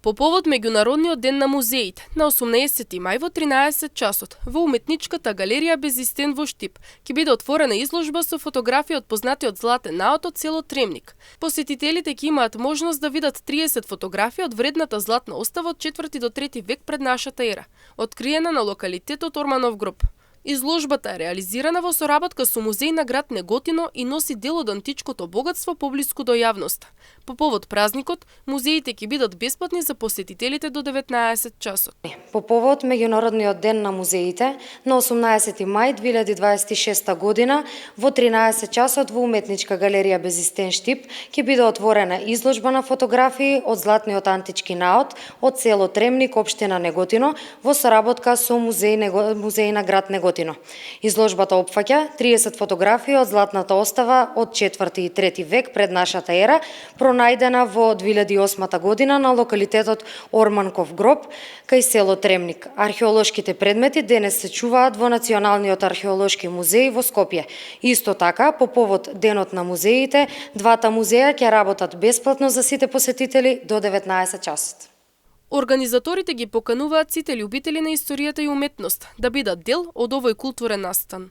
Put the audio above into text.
По повод Меѓународниот ден на музеите, на 18 мај во 13 часот, во уметничката галерија без стен во Штип, ќе биде отворена изложба со фотографии од познатиот златен наод од село Тремник. Посетителите ќе имаат можност да видат 30 фотографии од вредната златна остава од 4 до 3 век пред нашата ера, откриена на локалитетот Орманов гроб. Изложбата е реализирана во соработка со музеј на град Неготино и носи дел од античкото богатство поблиску до јавноста. По повод празникот, музеите ќе бидат бесплатни за посетителите до 19 часот. По повод Меѓународниот ден на музеите, на 18 мај 2026 година, во 13 часот во уметничка галерија без стен Штип ќе биде отворена изложба на фотографии од златниот антички наод од село Тремник, општина Неготино, во соработка со музеј на град Неготино. Изложбата опфаќа 30 фотографии од златната остава од 4 и 3 век пред нашата ера, пронајдена во 2008 година на локалитетот Орманков гроб кај село Тремник. Археолошките предмети денес се чуваат во Националниот археолошки музеј во Скопје. Исто така, по повод денот на музеите, двата музеја ќе работат бесплатно за сите посетители до 19 часот. Организаторите ги покануваат сите љубители на историјата и уметност да бидат дел од овој културен настан.